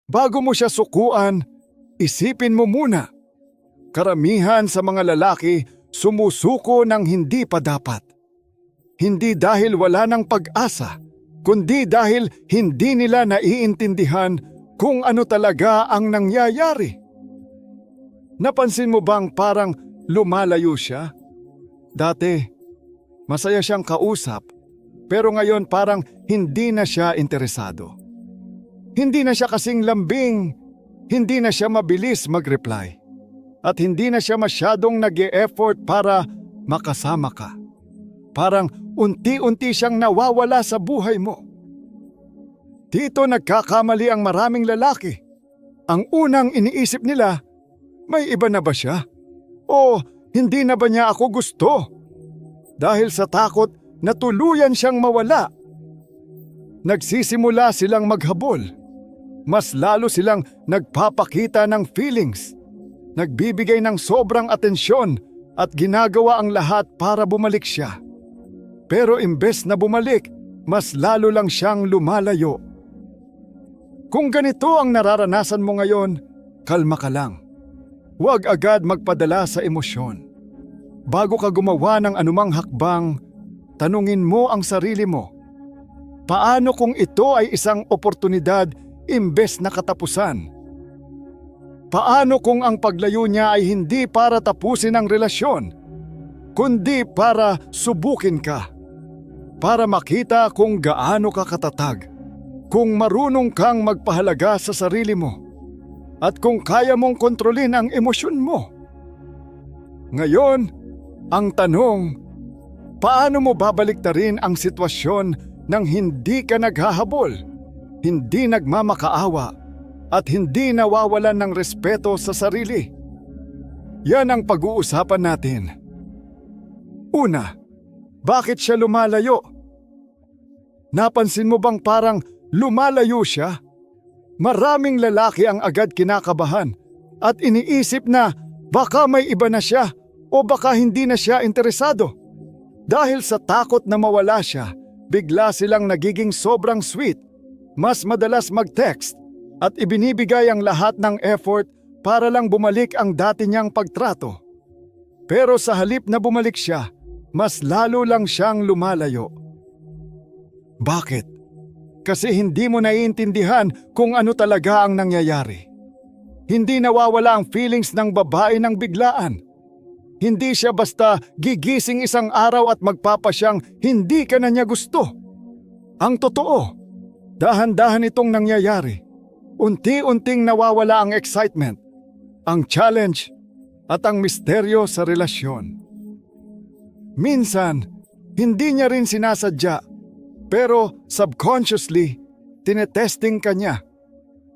Bago mo siya sukuan, isipin mo muna. Karamihan sa mga lalaki sumusuko ng hindi pa dapat. Hindi dahil wala ng pag-asa, kundi dahil hindi nila naiintindihan kung ano talaga ang nangyayari. Napansin mo bang parang lumalayo siya? Dati, masaya siyang kausap, pero ngayon parang hindi na siya interesado. Hindi na siya kasing lambing, hindi na siya mabilis mag-reply, at hindi na siya masyadong nag-e-effort para makasama ka. Parang unti-unti siyang nawawala sa buhay mo. Dito nagkakamali ang maraming lalaki. Ang unang iniisip nila, may iba na ba siya? O hindi na ba niya ako gusto? Dahil sa takot na tuluyan siyang mawala. Nagsisimula silang maghabol. Mas lalo silang nagpapakita ng feelings. Nagbibigay ng sobrang atensyon at ginagawa ang lahat para bumalik siya. Pero imbes na bumalik, mas lalo lang siyang lumalayo. Kung ganito ang nararanasan mo ngayon, kalma ka lang. Huwag agad magpadala sa emosyon. Bago ka gumawa ng anumang hakbang, tanungin mo ang sarili mo. Paano kung ito ay isang oportunidad imbes na katapusan? Paano kung ang paglayo niya ay hindi para tapusin ang relasyon, kundi para subukin ka? Para makita kung gaano ka katatag, kung marunong kang magpahalaga sa sarili mo, at kung kaya mong kontrolin ang emosyon mo. Ngayon, ang tanong, paano mo babaliktarin ang sitwasyon nang hindi ka naghahabol, hindi nagmamakaawa, at hindi nawawalan ng respeto sa sarili? Yan ang pag-uusapan natin. Una, bakit siya lumalayo? Napansin mo bang parang lumalayo siya? Maraming lalaki ang agad kinakabahan at iniisip na baka may iba na siya o baka hindi na siya interesado. Dahil sa takot na mawala siya, bigla silang nagiging sobrang sweet, mas madalas mag-text at ibinibigay ang lahat ng effort para lang bumalik ang dati niyang pagtrato. Pero sa halip na bumalik siya, mas lalo lang siyang lumalayo. Bakit? Kasi hindi mo naiintindihan kung ano talaga ang nangyayari. Hindi nawawala ang feelings ng babae ng biglaan. Hindi siya basta gigising isang araw at magpapasyang hindi ka na niya gusto. Ang totoo, dahan-dahan itong nangyayari. Unti-unting nawawala ang excitement, ang challenge, at ang misteryo sa relasyon. Minsan, hindi niya rin sinasadya, pero subconsciously, tinetesting ka niya.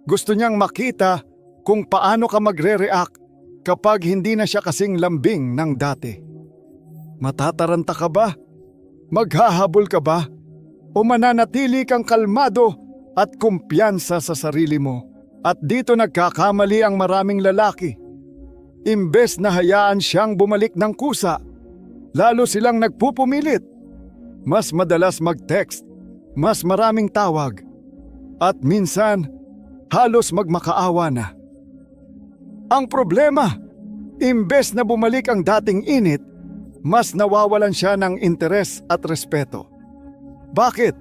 Gusto niyang makita kung paano ka magre-react kapag hindi na siya kasing lambing ng dati. Matataranta ka ba? Maghahabol ka ba? O mananatili kang kalmado at kumpiyansa sa sarili mo? At dito nagkakamali ang maraming lalaki. Imbes na hayaan siyang bumalik ng kusa, lalo silang nagpupumilit. Mas madalas mag-text, mas maraming tawag, at minsan halos magmakaawa na. Ang problema, imbes na bumalik ang dating init, mas nawawalan siya ng interes at respeto. Bakit?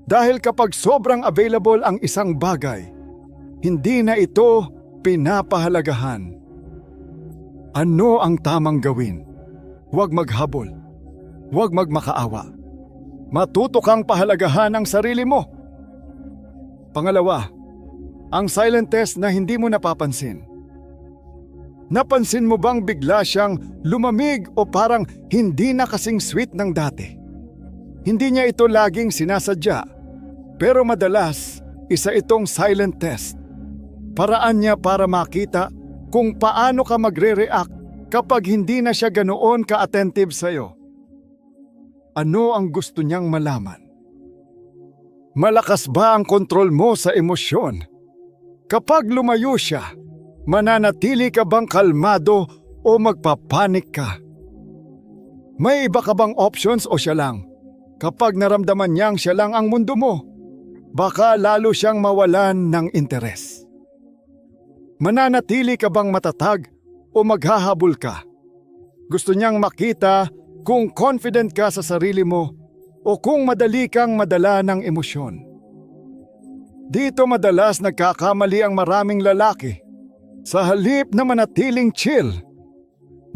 Dahil kapag sobrang available ang isang bagay, hindi na ito pinapahalagahan. Ano ang tamang gawin? Huwag maghabol. Huwag magmakaawa. Matuto kang pahalagahan ang sarili mo. Pangalawa, ang silent test na hindi mo napapansin. Napansin mo bang bigla siyang lumamig o parang hindi na kasing sweet ng dati? Hindi niya ito laging sinasadya, pero madalas isa itong silent test. Paraan niya para makita kung paano ka magre-react kapag hindi na siya ganoon ka-attentive sa'yo. Ano ang gusto niyang malaman? Malakas ba ang kontrol mo sa emosyon? Kapag lumayo siya, mananatili ka bang kalmado o magpapanik ka? May iba ka bang options o siya lang? Kapag naramdaman niyang siya lang ang mundo mo, baka lalo siyang mawalan ng interes. Mananatili ka bang matatag o maghahabol ka? Gusto niyang makita kung confident ka sa sarili mo o kung madali kang madala ng emosyon. Dito madalas nagkakamali ang maraming lalaki. Sa halip na manatiling chill,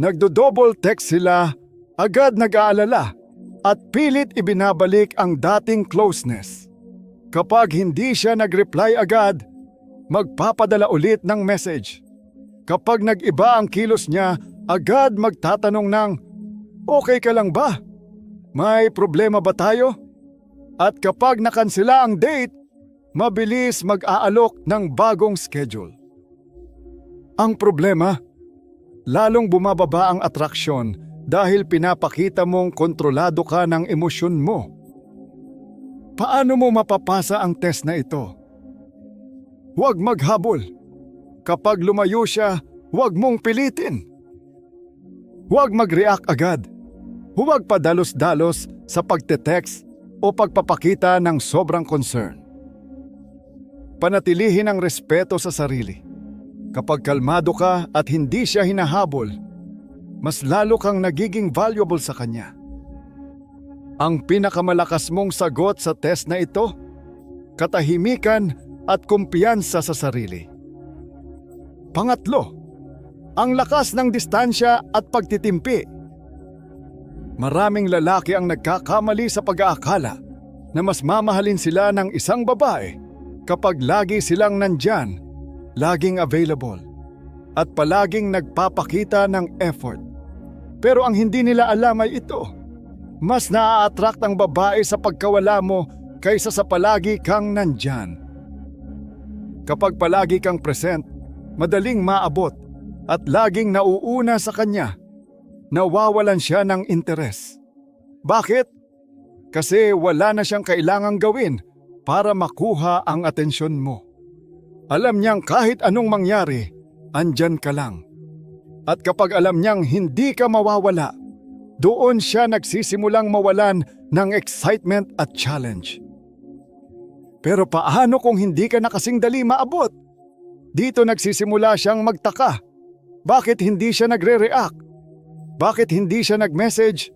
nagdo-double text sila, agad nag-aalala at pilit ibinabalik ang dating closeness. Kapag hindi siya nag-reply agad, magpapadala ulit ng message. Kapag nag-iba ang kilos niya, agad magtatanong ng, "Okay ka lang ba? May problema ba tayo?" At kapag nakansela ang date, mabilis mag-aalok ng bagong schedule. Ang problema, lalong bumababa ang atraksyon dahil pinapakita mong kontrolado ka ng emosyon mo. Paano mo mapapasa ang test na ito? Huwag maghabol. Kapag lumayo siya, huwag mong pilitin. Huwag mag-react agad. Huwag padalos-dalos sa pagte-text o pagpapakita ng sobrang concern. Panatilihin ang respeto sa sarili. Kapag kalmado ka at hindi siya hinahabol, mas lalo kang nagiging valuable sa kanya. Ang pinakamalakas mong sagot sa test na ito, katahimikan at kumpiyansa sa sarili. Pangatlo, ang lakas ng distansya at pagtitimpi. Maraming lalaki ang nagkakamali sa pag-aakala na mas mamahalin sila ng isang babae kapag lagi silang nandyan, laging available, at palaging nagpapakita ng effort. Pero ang hindi nila alam ay ito, mas naa-attract ang babae sa pagkawala mo kaysa sa palagi kang nandyan. Kapag palagi kang present, madaling maabot at laging nauuna sa kanya, nawawalan siya ng interes. Bakit? Kasi wala na siyang kailangang gawin para makuha ang atensyon mo. Alam niyang kahit anong mangyari, andyan ka lang. At kapag alam niyang hindi ka mawawala, doon siya nagsisimulang mawalan ng excitement at challenge. Pero paano kung hindi ka na kasing dali maabot? Dito nagsisimula siyang magtaka. Bakit hindi siya nagre-react? Bakit hindi siya nag-message?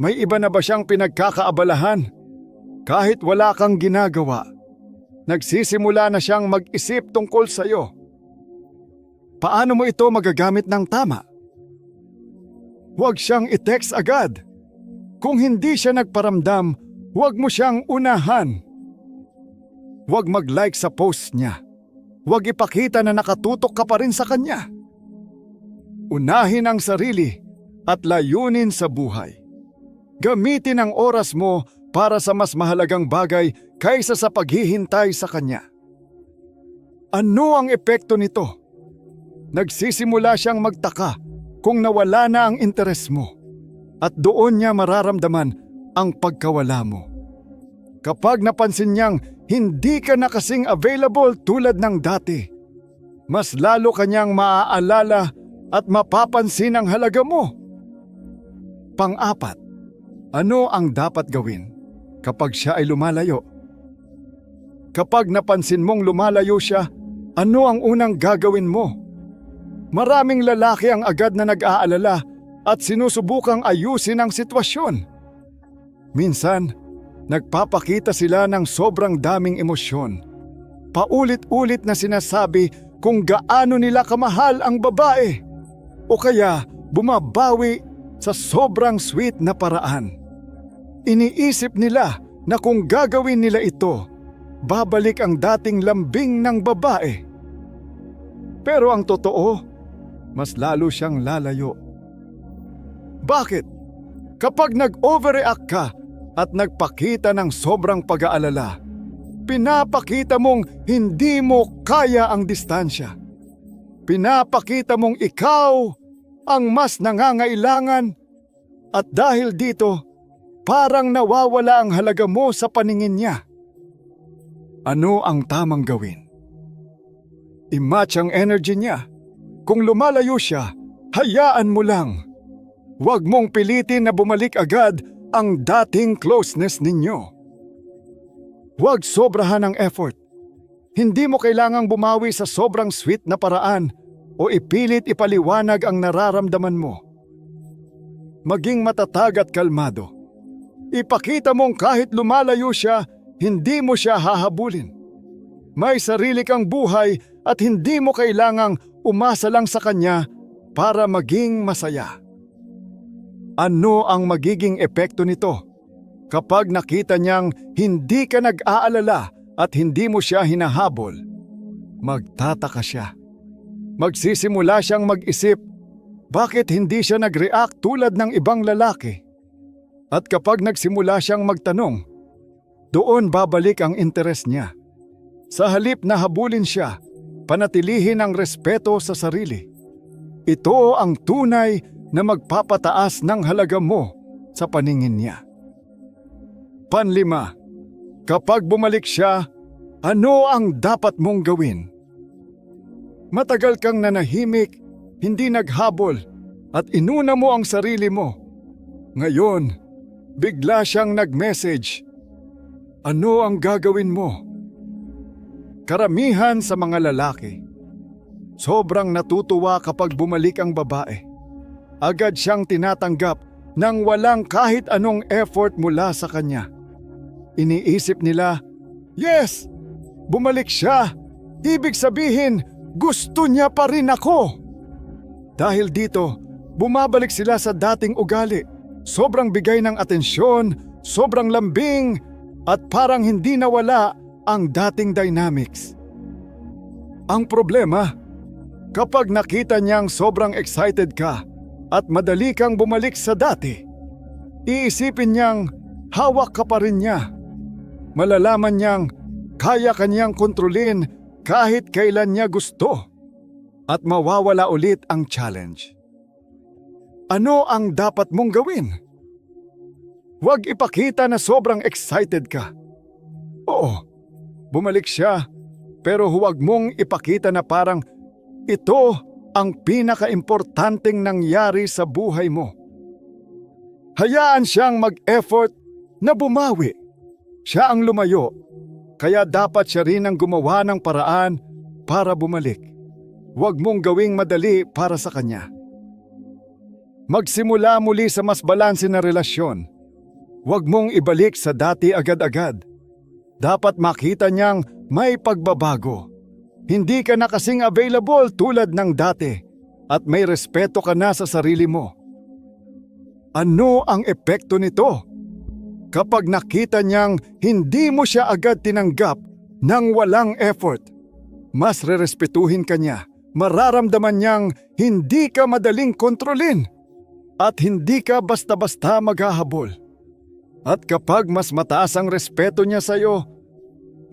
May iba na ba siyang pinagkakaabalahan? Kahit wala kang ginagawa, nagsisimula na siyang mag-isip tungkol sa iyo. Paano mo ito magagamit ng tama? Huwag siyang i-text agad. Kung hindi siya nagparamdam, huwag mo siyang unahan. Huwag mag-like sa post niya. Huwag ipakita na nakatutok ka pa rin sa kanya. Unahin ang sarili at layunin sa buhay. Gamitin ang oras mo para sa mas mahalagang bagay kaysa sa paghihintay sa kanya. Ano ang epekto nito? Nagsisimula siyang magtaka kung nawala na ang interes mo at doon niya mararamdaman ang pagkawala mo. Kapag napansin niyang hindi ka na kasing available tulad ng dati, mas lalo kanyang maaalala at mapapansin ang halaga mo. Pang-apat, ano ang dapat gawin kapag siya ay lumalayo? Kapag napansin mong lumalayo siya, ano ang unang gagawin mo? Maraming lalaki ang agad na nag-aalala at sinusubukang ayusin ang sitwasyon. Minsan, nagpapakita sila ng sobrang daming emosyon. Paulit-ulit na sinasabi kung gaano nila kamahal ang babae o kaya bumabawi sa sobrang sweet na paraan. Iniisip nila na kung gagawin nila ito, babalik ang dating lambing ng babae. Pero ang totoo, mas lalo siyang lalayo. Bakit? Kapag nag-overreact ka at nagpakita ng sobrang pag-aalala, pinapakita mong hindi mo kaya ang distansya. Pinapakita mong ikaw ang mas nangangailangan at dahil dito, parang nawawala ang halaga mo sa paningin niya. Ano ang tamang gawin? I-match ang energy niya. Kung lumalayo siya, hayaan mo lang. Huwag mong pilitin na bumalik agad ang dating closeness ninyo. Huwag sobrahan ng effort. Hindi mo kailangang bumawi sa sobrang sweet na paraan o ipilit ipaliwanag ang nararamdaman mo. Maging matatag at kalmado. Ipakita mong kahit lumalayo siya, hindi mo siya hahabulin. May sarili kang buhay at hindi mo kailangang umasa lang sa kanya para maging masaya. Ano ang magiging epekto nito? Kapag nakita niyang hindi ka nag-aalala at hindi mo siya hinahabol, magtataka siya. Magsisimula siyang mag-isip, bakit hindi siya nag-react tulad ng ibang lalaki? At kapag nagsimula siyang magtanong, doon babalik ang interes niya. Sa halip na habulin siya, panatilihin ang respeto sa sarili. Ito ang tunay na magpapataas ng halaga mo sa paningin niya. Panlima, kapag bumalik siya, ano ang dapat mong gawin? Matagal kang nanahimik, hindi naghabol, at inuna mo ang sarili mo. Ngayon, bigla siyang nag-message. Ano ang gagawin mo? Karamihan sa mga lalaki, sobrang natutuwa kapag bumalik ang babae. Agad siyang tinatanggap nang walang kahit anong effort mula sa kanya. Iniisip nila, yes, bumalik siya. Ibig sabihin, gusto niya pa rin ako. Dahil dito, bumabalik sila sa dating ugali. Sobrang bigay ng atensyon, sobrang lambing, at parang hindi nawala ang dating dynamics. Ang problema, kapag nakita niyang sobrang excited ka at madali kang bumalik sa dati, iisipin niyang hawak ka pa rin niya. Malalaman niyang kaya kanyang kontrolin kahit kailan niya gusto at mawawala ulit ang challenge. Ano ang dapat mong gawin? Huwag ipakita na sobrang excited ka. Oo, bumalik siya, pero huwag mong ipakita na parang ito ang pinaka-importanteng nangyari sa buhay mo. Hayaan siyang mag-effort na bumawi. Siya ang lumayo, kaya dapat siya rin ang gumawa ng paraan para bumalik. Huwag mong gawing madali para sa kanya. Magsimula muli sa mas balanse na relasyon. Huwag mong ibalik sa dati agad-agad. Dapat makita niyang may pagbabago. Hindi ka na kasing available tulad ng dati at may respeto ka na sa sarili mo. Ano ang epekto nito? Kapag nakita niyang hindi mo siya agad tinanggap nang walang effort, mas rerespetuhin ka niya. Mararamdaman niyang hindi ka madaling kontrolin at hindi ka basta-basta maghahabol. At kapag mas mataas ang respeto niya sa iyo,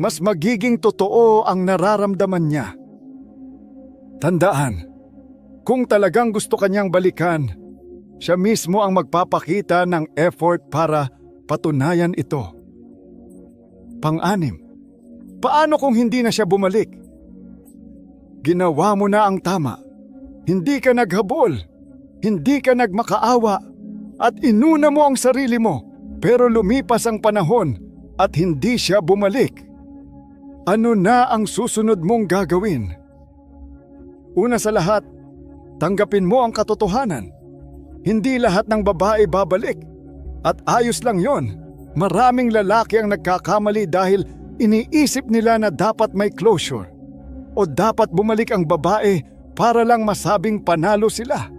mas magiging totoo ang nararamdaman niya. Tandaan, kung talagang gusto kanyang balikan, siya mismo ang magpapakita ng effort para patunayan ito. Pang-anim, paano kung hindi na siya bumalik? Ginawa mo na ang tama. Hindi ka naghabol, hindi ka nagmakaawa, at inuna mo ang sarili mo, pero lumipas ang panahon at hindi siya bumalik. Ano na ang susunod mong gagawin? Una sa lahat, tanggapin mo ang katotohanan. Hindi lahat ng babae babalik. At ayos lang yon. Maraming lalaki ang nagkakamali dahil iniisip nila na dapat may closure. O dapat bumalik ang babae para lang masabing panalo sila.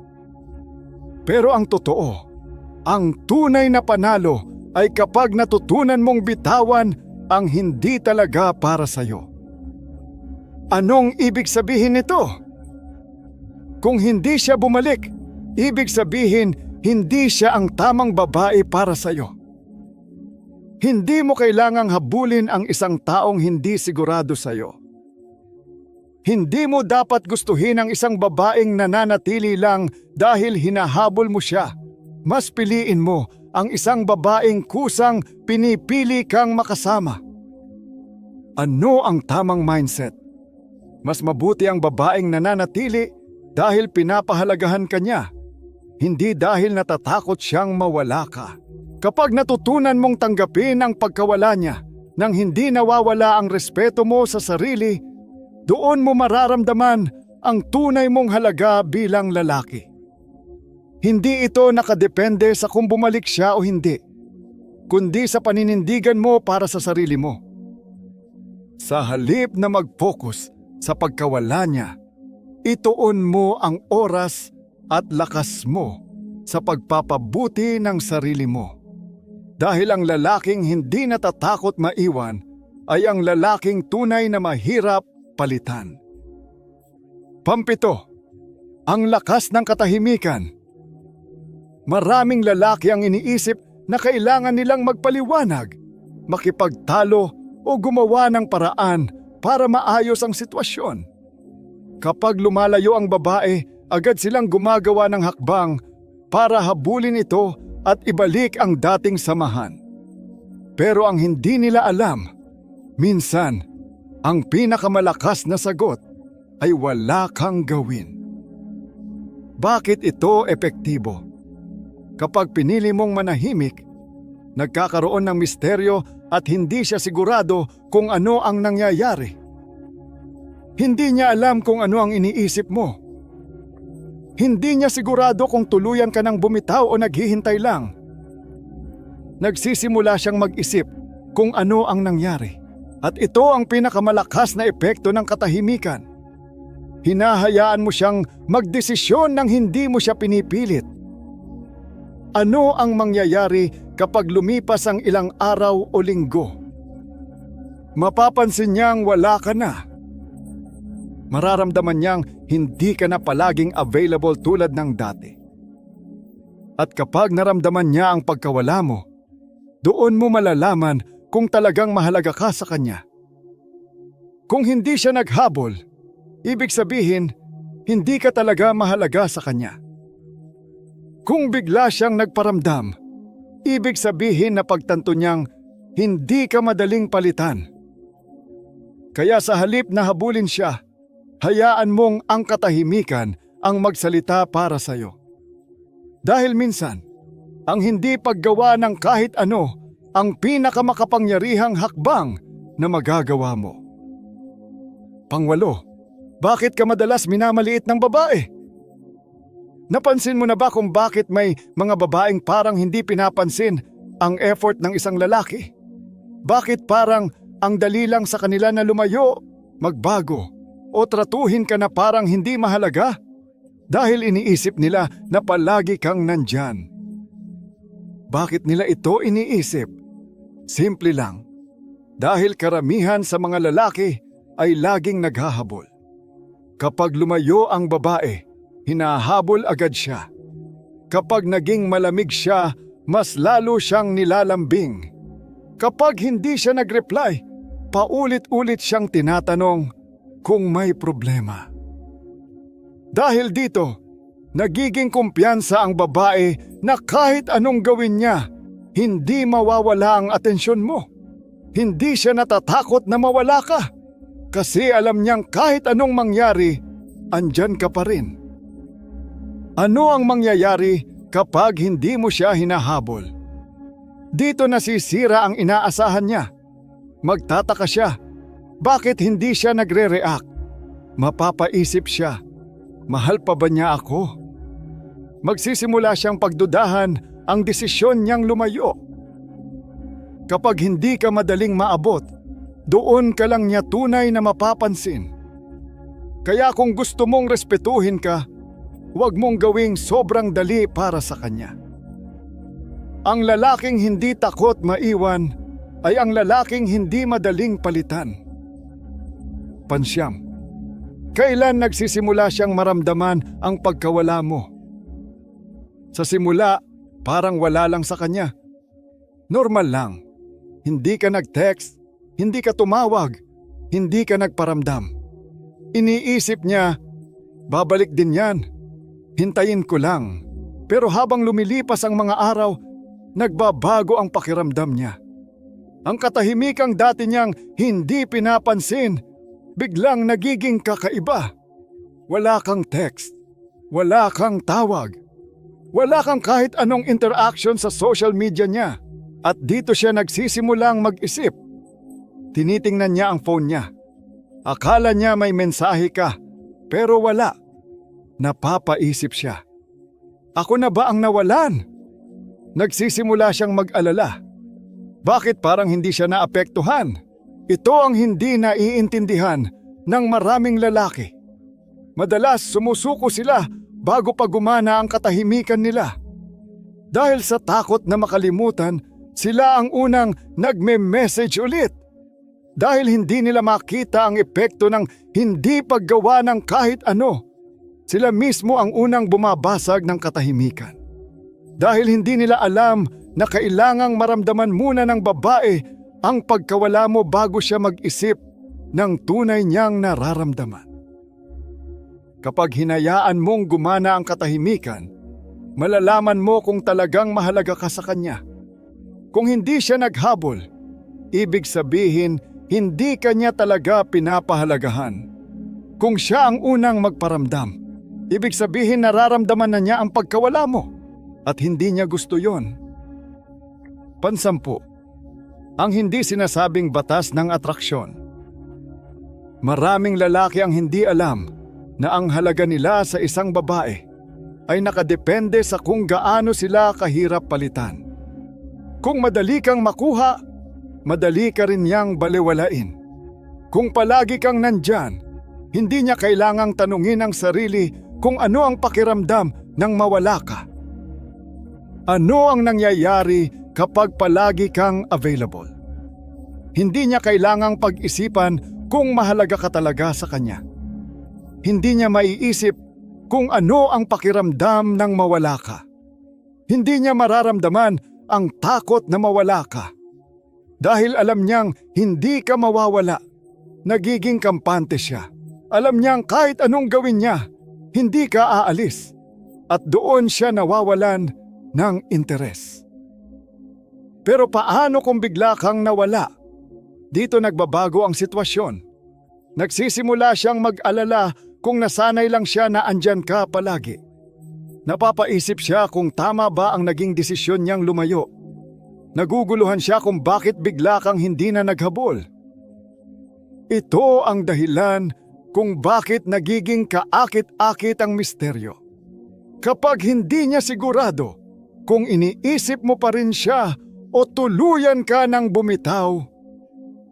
Pero ang totoo, ang tunay na panalo ay kapag natutunan mong bitawan ang hindi talaga para sa'yo. Anong ibig sabihin nito? Kung hindi siya bumalik, ibig sabihin hindi siya ang tamang babae para sa'yo. Hindi mo kailangang habulin ang isang taong hindi sigurado sa'yo. Hindi mo dapat gustuhin ang isang babaeng nananatili lang dahil hinahabol mo siya. Mas piliin mo ang isang babaeng kusang pinipili kang makasama. Ano ang tamang mindset? Mas mabuti ang babaeng nananatili dahil pinapahalagahan ka niya, hindi dahil natatakot siyang mawala ka. Kapag natutunan mong tanggapin ang pagkawala niya nang hindi nawawala ang respeto mo sa sarili, doon mo mararamdaman ang tunay mong halaga bilang lalaki. Hindi ito nakadepende sa kung bumalik siya o hindi, kundi sa paninindigan mo para sa sarili mo. Sa halip na mag-focus sa pagkawala niya, ituon mo ang oras at lakas mo sa pagpapabuti ng sarili mo. Dahil ang lalaking hindi natatakot maiwan ay ang lalaking tunay na mahirap palitan. Pampito, ang lakas ng katahimikan. Maraming lalaki ang iniisip na kailangan nilang magpaliwanag, makipagtalo o gumawa ng paraan para maayos ang sitwasyon. Kapag lumalayo ang babae, agad silang gumagawa ng hakbang para habulin ito at ibalik ang dating samahan. Pero ang hindi nila alam, minsan, ang pinakamalakas na sagot ay wala kang gawin. Bakit ito epektibo? Kapag pinili mong manahimik, nagkakaroon ng misteryo at hindi siya sigurado kung ano ang nangyayari. Hindi niya alam kung ano ang iniisip mo. Hindi niya sigurado kung tuluyan ka ng bumitaw o naghihintay lang. Nagsisimula siyang mag-isip kung ano ang nangyari. At ito ang pinakamalakas na epekto ng katahimikan. Hinahayaan mo siyang magdesisyon nang hindi mo siya pinipilit. Ano ang mangyayari kapag lumipas ang ilang araw o linggo? Mapapansin niyang wala ka na. Mararamdaman niyang hindi ka na palaging available tulad ng dati. At kapag naramdaman niya ang pagkawala mo, doon mo malalaman kung talagang mahalaga ka sa kanya. Kung hindi siya naghabol, ibig sabihin, hindi ka talaga mahalaga sa kanya. Kung bigla siyang nagparamdam, ibig sabihin na pagtanto niyang hindi ka madaling palitan. Kaya sa halip na habulin siya, hayaan mong ang katahimikan ang magsalita para sa iyo. Dahil minsan, ang hindi paggawa ng kahit ano ang pinakamakapangyarihang hakbang na magagawa mo. Pangwalo, bakit ka madalas minamaliit ng babae? Napansin mo na ba kung bakit may mga babaeng parang hindi pinapansin ang effort ng isang lalaki? Bakit parang ang dali lang sa kanila na lumayo, magbago, o tratuhin ka na parang hindi mahalaga? Dahil iniisip nila na palagi kang nandyan. Bakit nila ito iniisip? Simple lang. Dahil karamihan sa mga lalaki ay laging naghahabol. Kapag lumayo ang babae, hinahabol agad siya. Kapag naging malamig siya, mas lalo siyang nilalambing. Kapag hindi siya nag-reply, paulit-ulit siyang tinatanong kung may problema. Dahil dito, nagiging kumpiyansa ang babae na kahit anong gawin niya, hindi mawawala ang atensyon mo. Hindi siya natatakot na mawala ka. Kasi alam niyang kahit anong mangyari, andyan ka pa rin. Ano ang mangyayari kapag hindi mo siya hinahabol? Dito nasisira ang inaasahan niya. Magtataka siya. Bakit hindi siya nagre-react? Mapapaisip siya, mahal pa ba niya ako? Magsisimula siyang pagdudahan ang desisyon niyang lumayo. Kapag hindi ka madaling maabot, doon ka lang niya tunay na mapapansin. Kaya kung gusto mong respetuhin ka, huwag mong gawing sobrang dali para sa kanya. Ang lalaking hindi takot maiwan ay ang lalaking hindi madaling palitan. Pansyam, kailan nagsisimula siyang maramdaman ang pagkawala mo? Sa simula, parang wala lang sa kanya. Normal lang. Hindi ka nag-text, hindi ka tumawag, hindi ka nagparamdam. Iniisip niya, babalik din yan. Hintayin ko lang. Pero habang lumilipas ang mga araw, nagbabago ang pakiramdam niya. Ang katahimikang dati niyang hindi pinapansin, biglang nagiging kakaiba. Wala kang text, wala kang tawag, wala kang kahit anong interaction sa social media niya. At dito siya nagsisimulang mag-isip, Tinitingnan niya ang phone niya. Akala niya may mensahe ka, pero wala. Napapaisip siya. Ako na ba ang nawalan? Nagsisimula siyang mag-alala. Bakit parang hindi siya naapektuhan? Ito ang hindi naiintindihan ng maraming lalaki. Madalas sumusuko sila bago pa gumana ang katahimikan nila. Dahil sa takot na makalimutan, sila ang unang nagme-message ulit. Dahil hindi nila makita ang epekto ng hindi paggawa ng kahit ano, sila mismo ang unang bumabasag ng katahimikan. Dahil hindi nila alam na kailangang maramdaman muna ng babae ang pagkawala mo bago siya mag-isip ng tunay niyang nararamdaman. Kapag hinayaan mong gumana ang katahimikan, malalaman mo kung talagang mahalaga ka sa kanya. Kung hindi siya naghabol, ibig sabihin hindi kanya talaga pinapahalagahan. Kung siya ang unang magparamdam, ibig sabihin nararamdaman na niya ang pagkawala mo at hindi niya gusto yon. Pansampu, ang hindi sinasabing batas ng atraksyon. Maraming lalaki ang hindi alam na ang halaga nila sa isang babae ay nakadepende sa kung gaano sila kahirap palitan. Kung madali kang makuha, madali ka rin niyang balewalain. Kung palagi kang nandyan, hindi niya kailangang tanungin ang sarili kung ano ang pakiramdam nang mawala ka. Ano ang nangyayari kapag palagi kang available? Hindi niya kailangang pag-isipan kung mahalaga ka talaga sa kanya. Hindi niya maiisip kung ano ang pakiramdam nang mawala ka. Hindi niya mararamdaman ang takot na mawala ka. Dahil alam niyang hindi ka mawawala, nagiging kampante siya. Alam niyang kahit anong gawin niya, hindi ka aalis. At doon siya nawawalan ng interes. Pero paano kung bigla kang nawala? Dito nagbabago ang sitwasyon. Nagsisimula siyang mag-alala kung nasanay lang siya na andyan ka palagi. Napapaisip siya kung tama ba ang naging desisyon niyang lumayo. Naguguluhan siya kung bakit bigla kang hindi na naghabol. Ito ang dahilan kung bakit nagiging kaakit-akit ang misteryo. Kapag hindi niya sigurado kung iniisip mo pa rin siya o tuluyan ka ng bumitaw,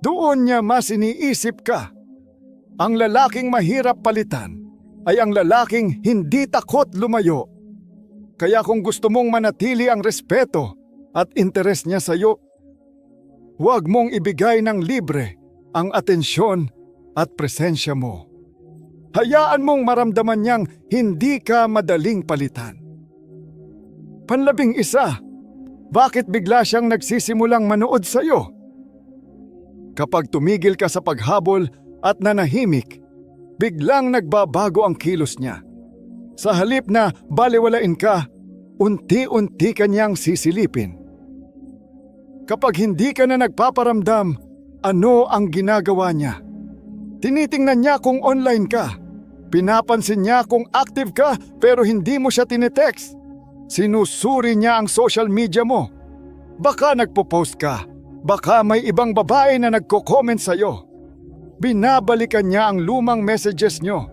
doon niya mas iniisip ka. Ang lalaking mahirap palitan ay ang lalaking hindi takot lumayo. Kaya kung gusto mong manatili ang respeto at interes niya sa iyo, huwag mong ibigay ng libre ang atensyon at presensya mo. Hayaan mong maramdaman niyang hindi ka madaling palitan. Panlabing isa, bakit bigla siyang nagsisimulang manood sa iyo? Kapag tumigil ka sa paghabol at nanahimik, biglang nagbabago ang kilos niya. Sa halip na balewalain ka, unti-unti kanyang sisilipin. Kapag hindi ka na nagpaparamdam, ano ang ginagawa niya? Tinitingnan niya kung online ka. Pinapansin niya kung active ka pero hindi mo siya tinetext. Sinusuri niya ang social media mo. Baka nagpo-post ka. Baka may ibang babae na nagko-comment sa'yo. Binabalikan niya ang lumang messages niyo.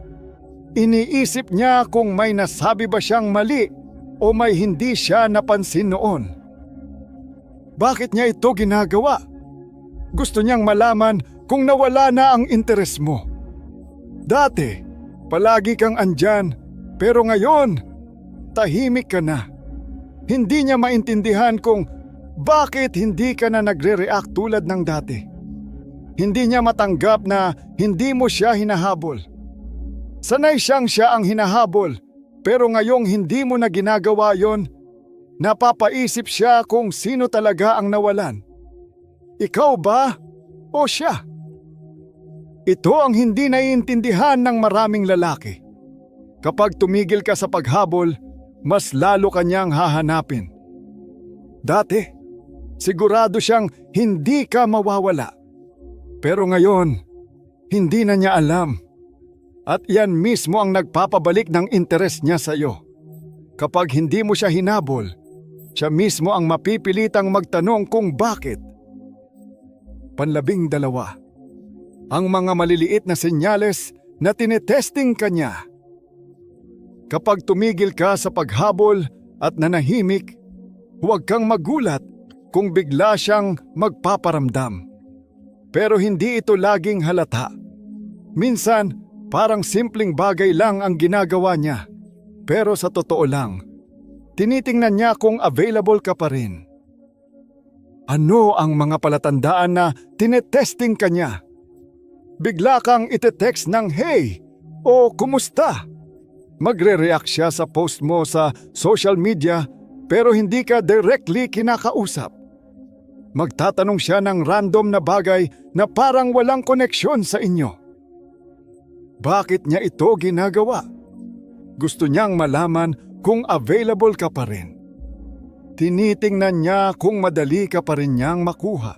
Iniisip niya kung may nasabi ba siyang mali o may hindi siya napansin noon. Bakit niya ito ginagawa? Gusto niyang malaman kung nawala na ang interes mo. Dati, palagi kang andyan, pero ngayon, tahimik ka na. Hindi niya maintindihan kung bakit hindi ka na nagre-react tulad ng dati. Hindi niya matanggap na hindi mo siya hinahabol. Sanay siyang siya ang hinahabol, pero ngayong hindi mo na ginagawa yon, napapaisip siya kung sino talaga ang nawalan. Ikaw ba o siya? Ito ang hindi naiintindihan ng maraming lalaki. Kapag tumigil ka sa paghabol, mas lalo kanyang hahanapin. Dati, sigurado siyang hindi ka mawawala. Pero ngayon, hindi na niya alam. At yan mismo ang nagpapabalik ng interes niya sa iyo. Kapag hindi mo siya hinabol, siya mismo ang mapipilitang magtanong kung bakit. 12. Ang mga maliliit na senyales na tinetesting ka niya. Kapag tumigil ka sa paghabol at nanahimik, huwag kang magulat kung bigla siyang magpaparamdam. Pero hindi ito laging halata. Minsan, parang simpleng bagay lang ang ginagawa niya. Pero sa totoo lang, tinitingnan niya kung available ka pa rin. Ano ang mga palatandaan na tinetesting ka niya? Bigla kang ite-text ng hey o kumusta? Magre-react siya sa post mo sa social media pero hindi ka directly kinakausap. Magtatanong siya ng random na bagay na parang walang koneksyon sa inyo. Bakit niya ito ginagawa? Gusto niyang malaman kung available ka pa rin. Tinitingnan niya kung madali ka pa rin niyang makuha.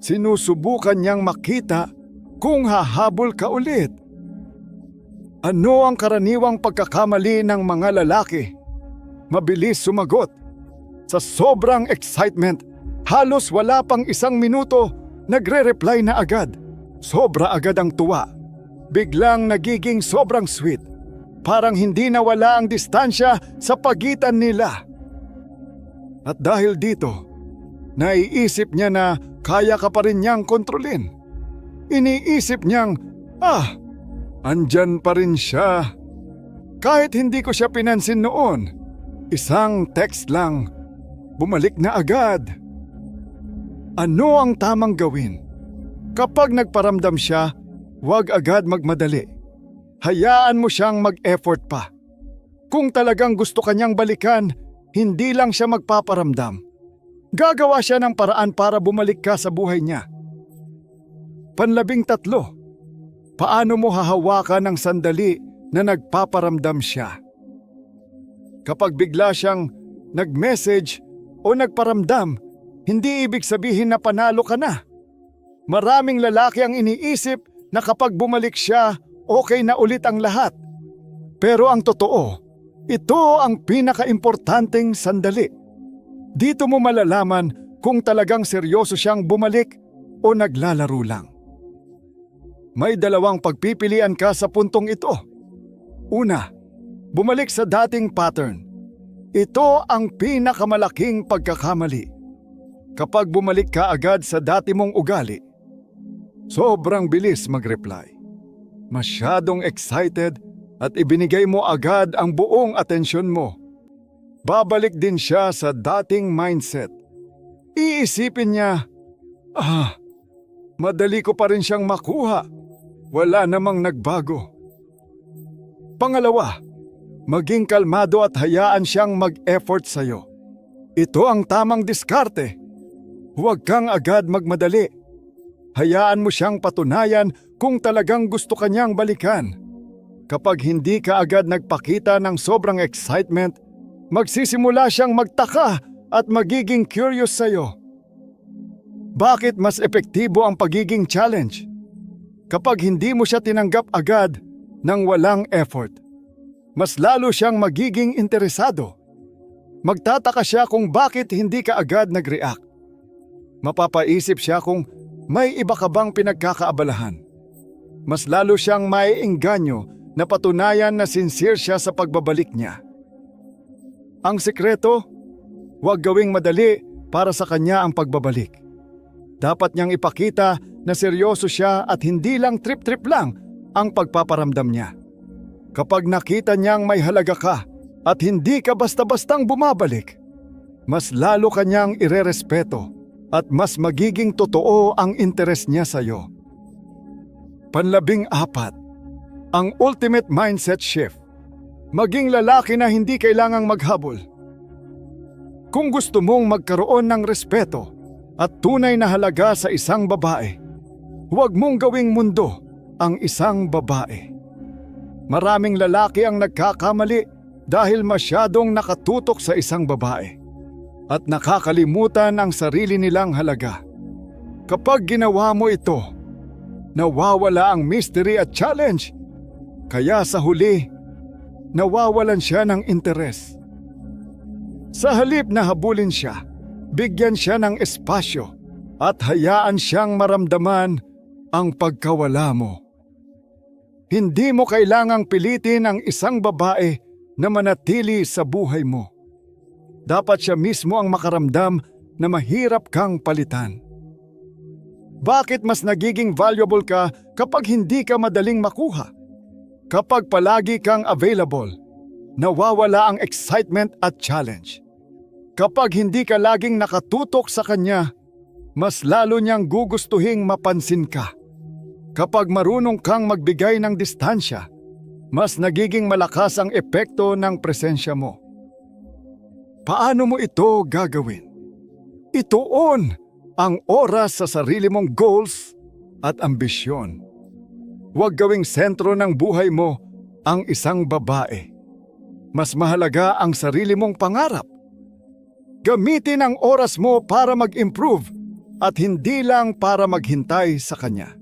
Sinusubukan niyang makita kung hahabol ka ulit. Ano ang karaniwang pagkakamali ng mga lalaki? Mabilis sumagot. Sa sobrang excitement, halos wala pang 1 minuto, nagre-reply na agad. Sobra agad ang tuwa. Biglang nagiging sobrang sweet. Parang hindi nawala ang distansya sa pagitan nila. At dahil dito, naiisip niya na kaya ka pa rin niyang kontrolin. Iniisip niyang, andyan pa rin siya. Kahit hindi ko siya pinansin noon, 1 text lang, bumalik na agad. Ano ang tamang gawin? Kapag nagparamdam siya, huwag agad magmadali. Hayaan mo siyang mag-effort pa. Kung talagang gusto kanyang balikan, hindi lang siya magpaparamdam. Gagawa siya ng paraan para bumalik ka sa buhay niya. 13. Paano mo hahawakan ng sandali na nagpaparamdam siya? Kapag bigla siyang nag-message o nagparamdam, hindi ibig sabihin na panalo ka na. Maraming lalaki ang iniisip na kapag bumalik siya, okay na ulit ang lahat. Pero ang totoo, ito ang pinaka-importanting sandali. Dito mo malalaman kung talagang seryoso siyang bumalik o naglalaro lang. May 2 pagpipilian ka sa puntong ito. Una, bumalik sa dating pattern. Ito ang pinakamalaking pagkakamali. Kapag bumalik ka agad sa dati mong ugali, sobrang bilis mag-reply. Masyadong excited at ibinigay mo agad ang buong atensyon mo. Babalik din siya sa dating mindset. Iisipin niya, madali ko pa rin siyang makuha. Wala namang nagbago. Pangalawa, maging kalmado at hayaan siyang mag-effort sa'yo. Ito ang tamang diskarte. Huwag kang agad magmadali. Hayaan mo siyang patunayan kung talagang gusto kanyang balikan. Kapag hindi ka agad nagpakita ng sobrang excitement, magsisimula siyang magtaka at magiging curious sa'yo. Bakit mas epektibo ang pagiging challenge? Kapag hindi mo siya tinanggap agad ng walang effort, mas lalo siyang magiging interesado. Magtataka siya kung bakit hindi ka agad nag-react. Mapapaisip siya kung may iba ka bang pinagkakaabalahan. Mas lalo siyang maiengganyo na patunayan na sincere siya sa pagbabalik niya. Ang sikreto, huwag gawing madali para sa kanya ang pagbabalik. Dapat niyang ipakita na seryoso siya at hindi lang trip-trip lang ang pagpaparamdam niya. Kapag nakita niyang may halaga ka at hindi ka basta-bastang bumabalik, mas lalo kanyang irerespeto at mas magiging totoo ang interes niya sa iyo. 14. Ang ultimate mindset shift. Maging lalaki na hindi kailangang maghabol. Kung gusto mong magkaroon ng respeto at tunay na halaga sa isang babae, huwag mong gawing mundo ang isang babae. Maraming lalaki ang nagkakamali dahil masyadong nakatutok sa isang babae at nakakalimutan ang sarili nilang halaga. Kapag ginawa mo ito, nawawala ang mystery at challenge. Kaya sa huli, nawawalan siya ng interes. Sa halip na habulin siya, bigyan siya ng espasyo at hayaan siyang maramdaman ang pagkawala mo. Hindi mo kailangang pilitin ang isang babae na manatili sa buhay mo. Dapat siya mismo ang makaramdam na mahirap kang palitan. Bakit mas nagiging valuable ka kapag hindi ka madaling makuha? Kapag palagi kang available, nawawala ang excitement at challenge. Kapag hindi ka laging nakatutok sa kanya, mas lalo niyang gugustuhing mapansin ka. Kapag marunong kang magbigay ng distansya, mas nagiging malakas ang epekto ng presensya mo. Paano mo ito gagawin? Ituon ang oras sa sarili mong goals at ambisyon. Huwag gawing sentro ng buhay mo ang isang babae. Mas mahalaga ang sarili mong pangarap. Gamitin ang oras mo para mag-improve at hindi lang para maghintay sa kanya.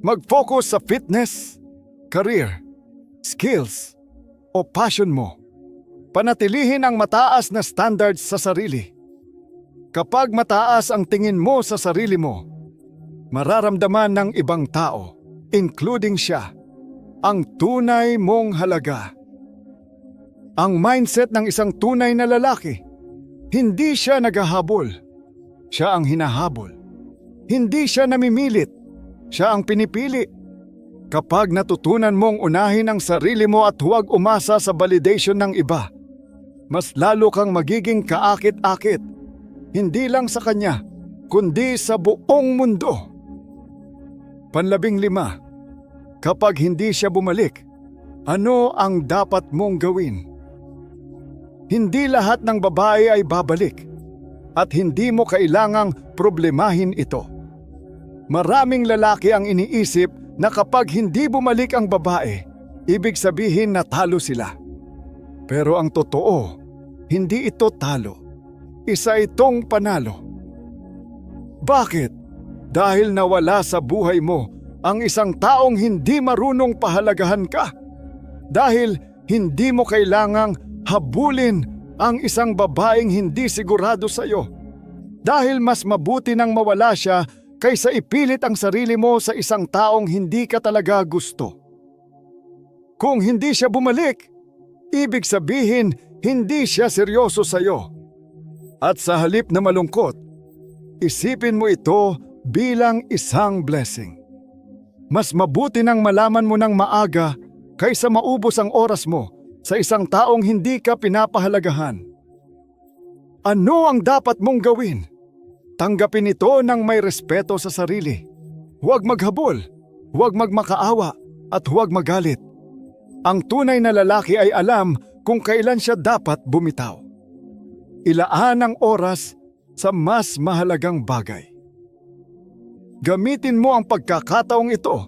Mag-focus sa fitness, career, skills o passion mo. Panatilihin ang mataas na standards sa sarili. Kapag mataas ang tingin mo sa sarili mo, mararamdaman ng ibang tao, including siya, ang tunay mong halaga. Ang mindset ng isang tunay na lalaki, hindi siya naghahabol, siya ang hinahabol. Hindi siya namimilit, siya ang pinipili. Kapag natutunan mong unahin ang sarili mo at huwag umasa sa validation ng iba, mas lalo kang magiging kaakit-akit. Hindi lang sa kanya, kundi sa buong mundo. 15. Kapag hindi siya bumalik, ano ang dapat mong gawin? Hindi lahat ng babae ay babalik at hindi mo kailangang problemahin ito. Maraming lalaki ang iniisip na kapag hindi bumalik ang babae, ibig sabihin na talo sila. Pero ang totoo, hindi ito talo. Isa itong panalo. Bakit? Dahil nawala sa buhay mo ang isang taong hindi marunong pahalagahan ka. Dahil hindi mo kailangang habulin ang isang babaeng hindi sigurado sa iyo. Dahil mas mabuti nang mawala siya kaysa ipilit ang sarili mo sa isang taong hindi ka talaga gusto. Kung hindi siya bumalik, ibig sabihin hindi siya seryoso sa iyo. At sa halip na malungkot, isipin mo ito bilang isang blessing. Mas mabuti nang malaman mo ng maaga kaysa maubos ang oras mo sa isang taong hindi ka pinapahalagahan. Ano ang dapat mong gawin? Tanggapin ito ng may respeto sa sarili. Huwag maghabol, huwag magmakaawa at huwag magalit. Ang tunay na lalaki ay alam kung kailan siya dapat bumitaw. Ilaan ang oras sa mas mahalagang bagay. Gamitin mo ang pagkakataong ito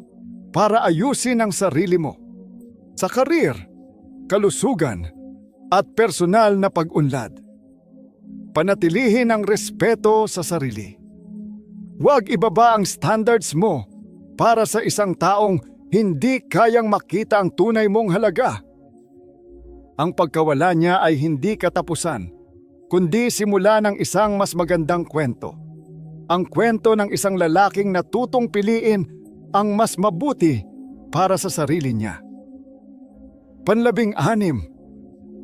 para ayusin ang sarili mo sa karir, kalusugan at personal na pag-unlad. Panatilihin ang respeto sa sarili. Huwag ibaba ang standards mo para sa isang taong hindi kayang makita ang tunay mong halaga. Ang pagkawala niya ay hindi katapusan, kundi simula ng isang mas magandang kwento. Ang kwento ng isang lalaking natutong piliin ang mas mabuti para sa sarili niya. 16.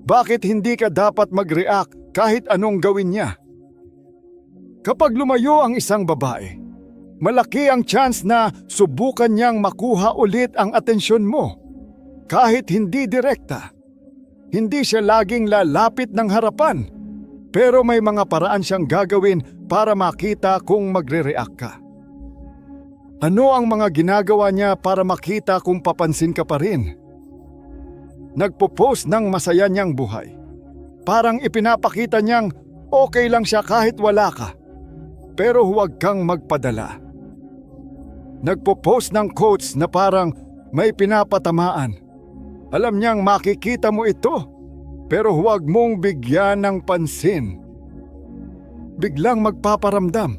Bakit hindi ka dapat mag-react kahit anong gawin niya? Kapag lumayo ang isang babae, malaki ang chance na subukan niyang makuha ulit ang atensyon mo. Kahit hindi direkta, hindi siya laging lalapit ng harapan. Pero may mga paraan siyang gagawin para makita kung magre-react ka. Ano ang mga ginagawa niya para makita kung papansin ka pa rin? Nagpo-post ng masaya niyang buhay. Parang ipinapakita niyang okay lang siya kahit wala ka. Pero huwag kang magpadala. Nagpo-post ng quotes na parang may pinapatamaan. Alam niyang makikita mo ito. Pero huwag mong bigyan ng pansin. Biglang magpaparamdam.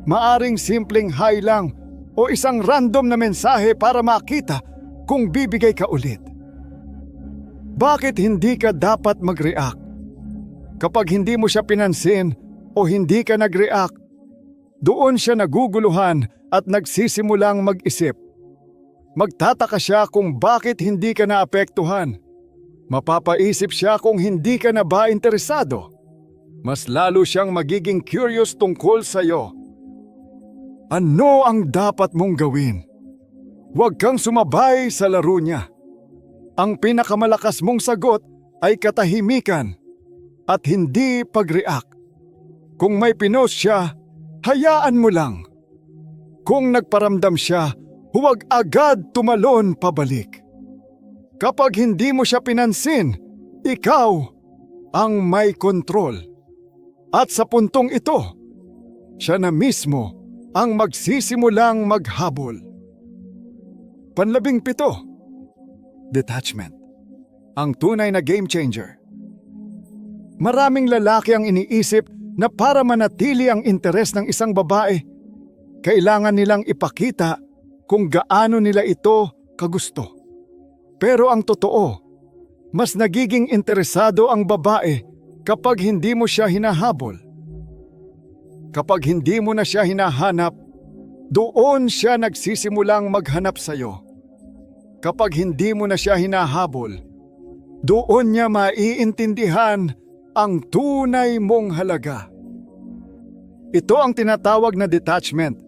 Maaring simpleng hi lang o isang random na mensahe para makita kung bibigay ka ulit. Bakit hindi ka dapat mag-react? Kapag hindi mo siya pinansin o hindi ka nag-react, Doon siya naguguluhan at nagsisimulang mag-isip. Magtataka siya kung bakit hindi ka naapektuhan. Mapapaisip siya kung hindi ka na ba interesado. Mas lalo siyang magiging curious tungkol sa iyo. Ano ang dapat mong gawin? Huwag kang sumabay sa laro niya. Ang pinakamalakas mong sagot ay katahimikan at hindi pag-react. Kung may pinost siya, hayaan mo lang. Kung nagparamdam siya, huwag agad tumalon pabalik. Kapag hindi mo siya pinansin, ikaw ang may kontrol. At sa puntong ito, siya na mismo ang magsisimulang maghabol. 17. Detachment. Ang tunay na game changer. Maraming lalaki ang iniisip na para manatili ang interes ng isang babae, kailangan nilang ipakita kung gaano nila ito kagusto. Pero ang totoo, mas nagiging interesado ang babae kapag hindi mo siya hinahabol. Kapag hindi mo na siya hinahanap, doon siya nagsisimulang maghanap sa iyo. Kapag hindi mo na siya hinahabol, doon niya maiintindihan ang tunay mong halaga. Ito ang tinatawag na detachment,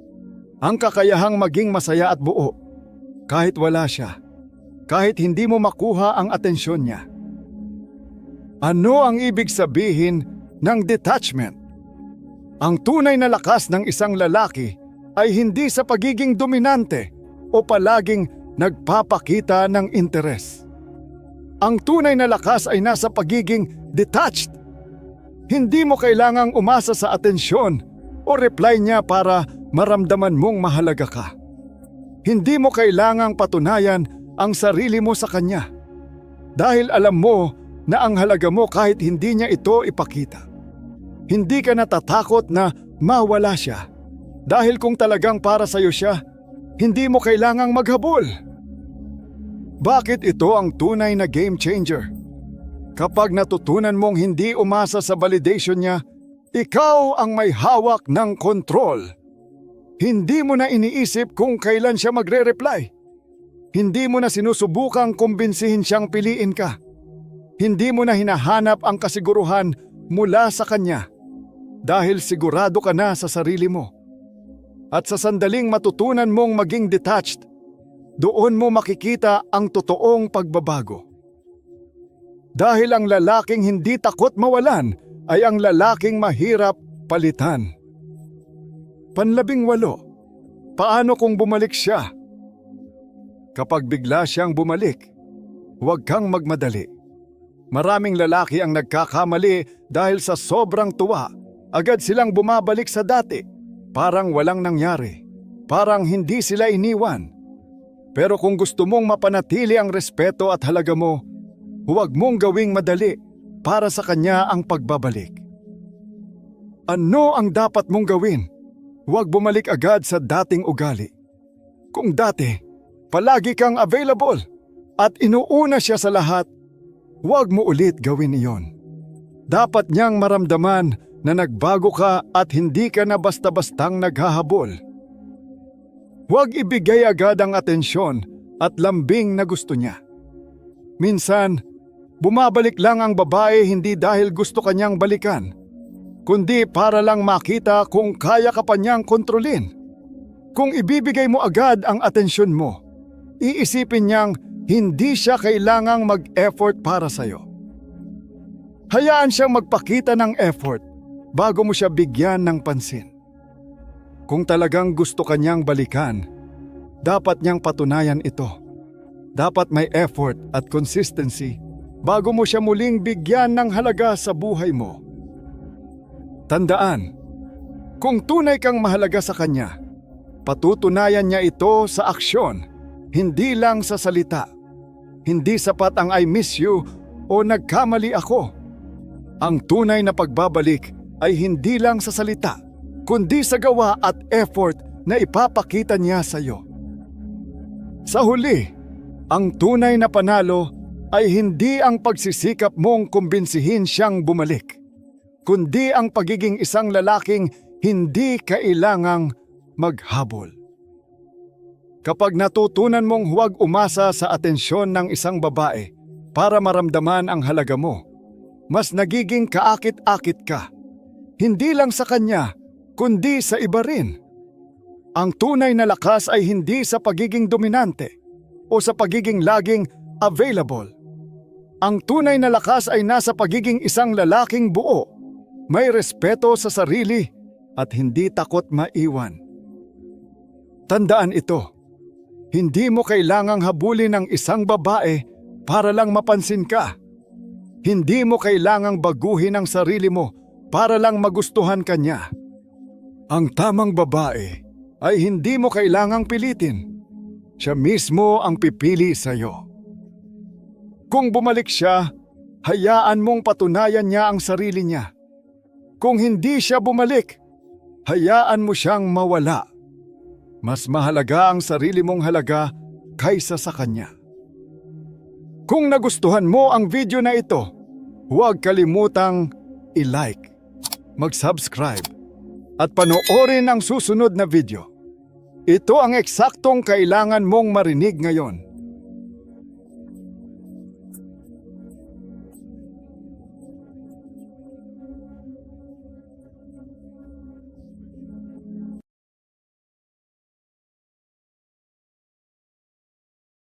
ang kakayahang maging masaya at buo, kahit wala siya, kahit hindi mo makuha ang atensyon niya. Ano ang ibig sabihin ng detachment? Ang tunay na lakas ng isang lalaki ay hindi sa pagiging dominante o palaging nagpapakita ng interes. Ang tunay na lakas ay nasa pagiging detached. Hindi mo kailangang umasa sa atensyon o reply niya para maramdaman mong mahalaga ka. Hindi mo kailangang patunayan ang sarili mo sa kanya. Dahil alam mo na ang halaga mo kahit hindi niya ito ipakita. Hindi ka natatakot na mawala siya. Dahil kung talagang para sa'yo siya, hindi mo kailangang maghabol. Bakit ito ang tunay na game changer? Kapag natutunan mong hindi umasa sa validation niya, ikaw ang may hawak ng kontrol. Hindi mo na iniisip kung kailan siya magre-reply. Hindi mo na sinusubukang kumbinsihin siyang piliin ka. Hindi mo na hinahanap ang kasiguruhan mula sa kanya dahil sigurado ka na sa sarili mo. At sa sandaling matutunan mong maging detached, doon mo makikita ang totoong pagbabago. Dahil ang lalaking hindi takot mawalan ay ang lalaking mahirap palitan. 18. Paano kung bumalik siya? Kapag bigla siyang bumalik, huwag kang magmadali. Maraming lalaki ang nagkakamali dahil sa sobrang tuwa, agad silang bumabalik sa dati. Parang walang nangyari. Parang hindi sila iniwan. Pero kung gusto mong mapanatili ang respeto at halaga mo, huwag mong gawing madali para sa kanya ang pagbabalik. Ano ang dapat mong gawin? Huwag bumalik agad sa dating ugali. Kung dati, palagi kang available at inuuna siya sa lahat, huwag mo ulit gawin iyon. Dapat niyang maramdaman na nagbago ka at hindi ka na basta-bastang naghahabol. Huwag ibigay agad ang atensyon at lambing na gusto niya. Minsan, bumabalik lang ang babae hindi dahil gusto kanyang balikan, kundi para lang makita kung kaya ka pa niyang kontrolin. Kung ibibigay mo agad ang atensyon mo, iisipin niyang hindi siya kailangang mag-effort para sa'yo. Hayaan siyang magpakita ng effort bago mo siya bigyan ng pansin. Kung talagang gusto kanyang balikan, dapat niyang patunayan ito. Dapat may effort at consistency bago mo siya muling bigyan ng halaga sa buhay mo. Tandaan, kung tunay kang mahalaga sa kanya, patutunayan niya ito sa aksyon, hindi lang sa salita. Hindi sapat ang I miss you o nagkamali ako. Ang tunay na pagbabalik ay hindi lang sa salita, kundi sa gawa at effort na ipapakita niya sa iyo. Sa huli, ang tunay na panalo ay hindi ang pagsisikap mong kumbinsihin siyang bumalik, kundi ang pagiging isang lalaking hindi kailangang maghabol. Kapag natutunan mong huwag umasa sa atensyon ng isang babae para maramdaman ang halaga mo, mas nagiging kaakit-akit ka. Hindi lang sa kanya, kundi sa iba rin. Ang tunay na lakas ay hindi sa pagiging dominante o sa pagiging laging available. Ang tunay na lakas ay nasa pagiging isang lalaking buo, may respeto sa sarili at hindi takot maiwan. Tandaan ito. Hindi mo kailangang habulin ng isang babae para lang mapansin ka. Hindi mo kailangang baguhin ang sarili mo para lang magustuhan ka niya. Ang tamang babae ay hindi mo kailangang pilitin. Siya mismo ang pipili sa iyo. Kung bumalik siya, hayaan mong patunayan niya ang sarili niya. Kung hindi siya bumalik, hayaan mo siyang mawala. Mas mahalaga ang sarili mong halaga kaysa sa kanya. Kung nagustuhan mo ang video na ito, huwag kalimutang i-like, mag-subscribe, at panoorin ang susunod na video. Ito ang eksaktong kailangan mong marinig ngayon.